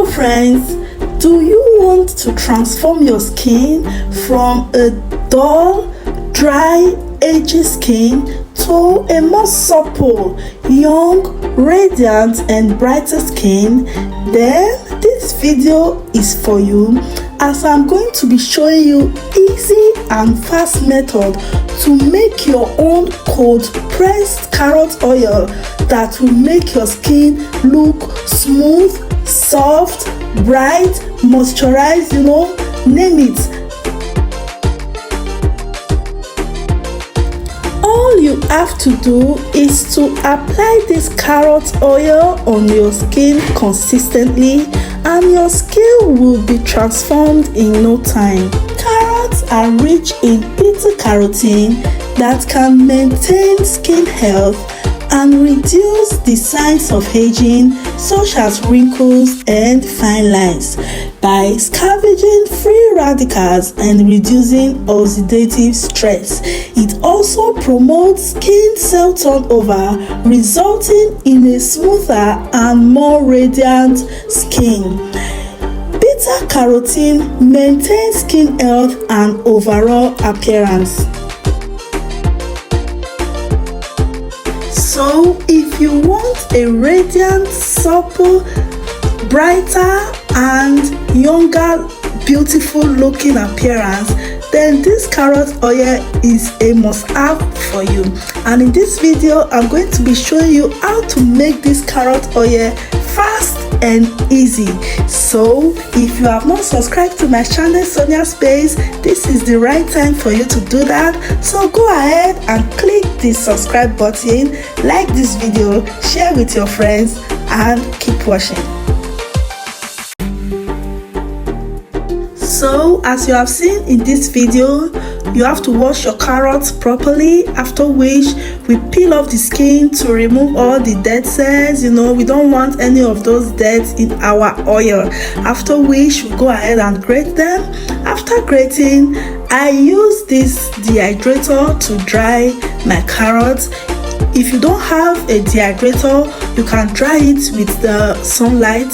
Hello friends, do you want to transform your skin from a dull, dry, aging skin to a more supple, young, radiant and brighter skin? Then this video is for you, as I'm going to be showing you easy and fast method to make your own cold pressed carrot oil that will make your skin look smooth, soft, bright, moisturized, name it. All you have to do is to apply this carrot oil on your skin consistently and your skin will be transformed in no time. Carrots are rich in beta-carotene that can maintain skin health and reduce the signs of aging such as wrinkles and fine lines by scavenging free radicals and reducing oxidative stress. It also promotes skin cell turnover, resulting in a smoother and more radiant skin. Beta-carotene maintains skin health and overall appearance. So if you want a radiant, supple, brighter and younger, beautiful looking appearance, then this carrot oil is a must-have for you. And in this video, I'm going to be showing you how to make this carrot oil fast and easy. So if you have not subscribed to my channel Sonia Space, this is the right time for you to do that. So go ahead and click the subscribe button, like this video, share with your friends and keep watching. So as you have seen in this video, you have to wash your carrots properly, after which we peel off the skin to remove all the dead cells. We don't want any of those dead in our oil. After which we go ahead and grate them. After grating, I use this dehydrator to dry my carrots. If you don't have a dehydrator, you can dry it with the sunlight.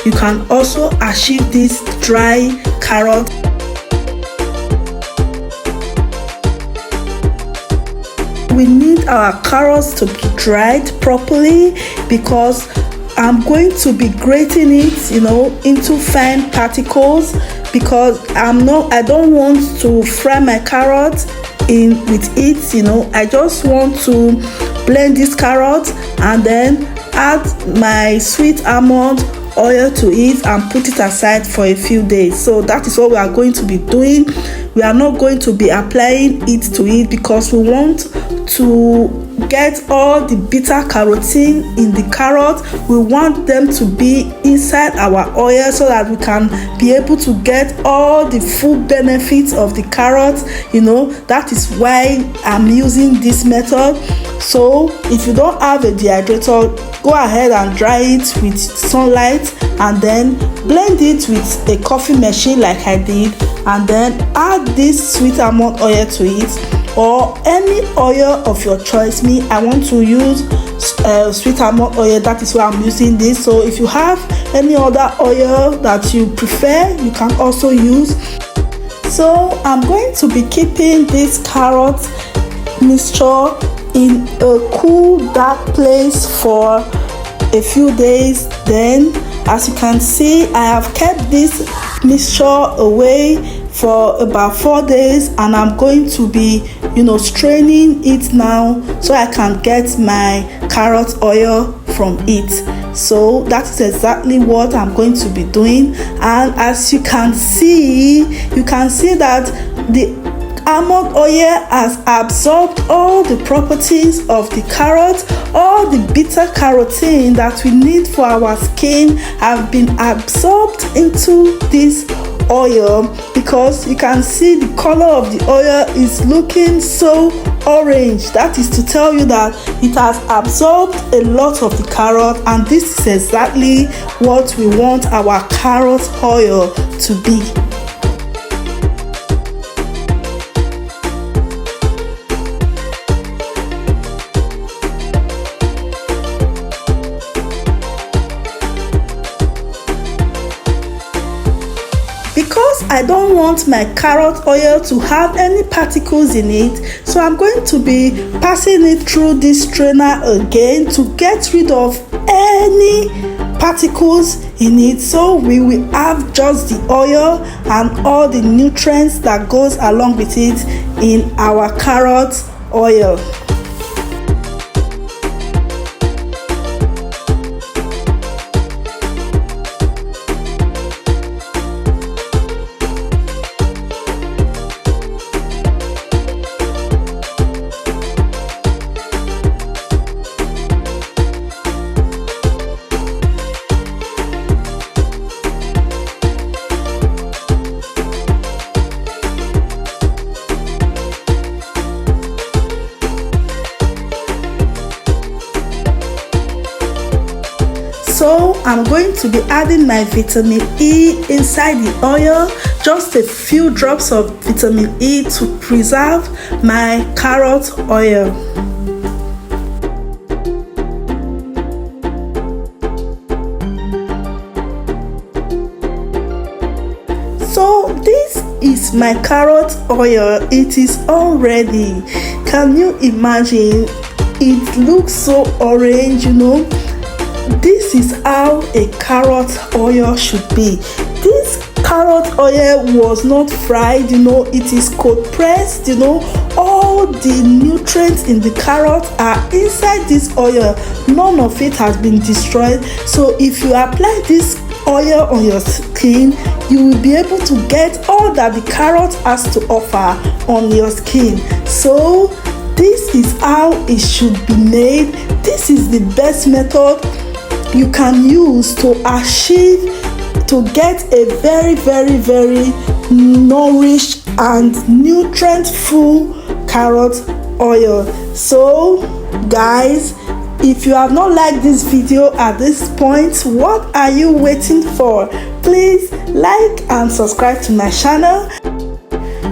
You can also achieve this dry carrot. We need our carrots to be dried properly because I'm going to be grating it, into fine particles, because I don't want to fry my carrots in with it. I just want to blend this carrot and then add my sweet almond oil to it and put it aside for a few days. So that is what we are going to be doing. We are not going to be applying it to it because we want to get all the beta-carotene in the carrot. We want them to be inside our oil so that we can be able to get all the full benefits of the carrot. That is why I'm using this method. So if you don't have a dehydrator, go ahead and dry it with sunlight and then blend it with a coffee machine like I did, and then add this sweet almond oil to it, or any oil of your choice. I want to use sweet almond oil. That is why I'm using this. So if you have any other oil that you prefer, you can also use. So I'm going to be keeping this carrot mixture in a cool, dark place for a few days. Then as you can see, I have kept this mixture away for about 4 days, and I'm going to be straining it now so I can get my carrot oil from it. So that is exactly what I'm going to be doing. And as you can see that the almond oil has absorbed all the properties of the carrot. All the beta-carotene that we need for our skin have been absorbed into this oil, because you can see the color of the oil is looking so orange. That is to tell you that it has absorbed a lot of the carrot, and this is exactly what we want our carrot oil to be. I don't want my carrot oil to have any particles in it, so I'm going to be passing it through this strainer again to get rid of any particles in it, so we will have just the oil and all the nutrients that goes along with it in our carrot oil. So I'm going to be adding my vitamin E inside the oil, just a few drops of vitamin E to preserve my carrot oil. So this is my carrot oil. It is all ready. Can you imagine? It looks so orange, you know. This is how a carrot oil should be. This carrot oil was not fried, you know, it is cold pressed, you know. All the nutrients in the carrot are inside this oil. None of it has been destroyed. So if you apply this oil on your skin, you will be able to get all that the carrot has to offer on your skin. So this is how it should be made. This is the best method you can use to achieve to get a very nourished and nutrient full carrot oil. So guys, if you have not liked this video at this point, what are you waiting for? Please like and subscribe to my channel.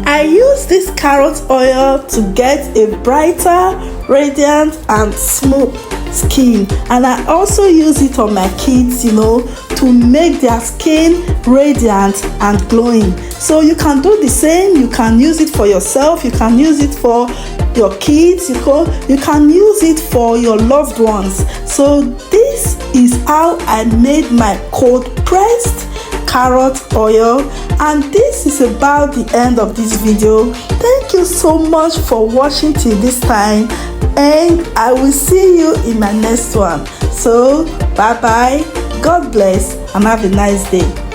I use this carrot oil to get a brighter, radiant and smooth skin, and I also use it on my kids, you know, to make their skin radiant and glowing. So you can do the same. You can use it for yourself, you can use it for your kids, you can use it for your loved ones. So this is how I made my cold pressed carrot oil, and this is about the end of this video. Thank you so much for watching till this time, and I will see you in my next one. So bye bye, God bless and have a nice day.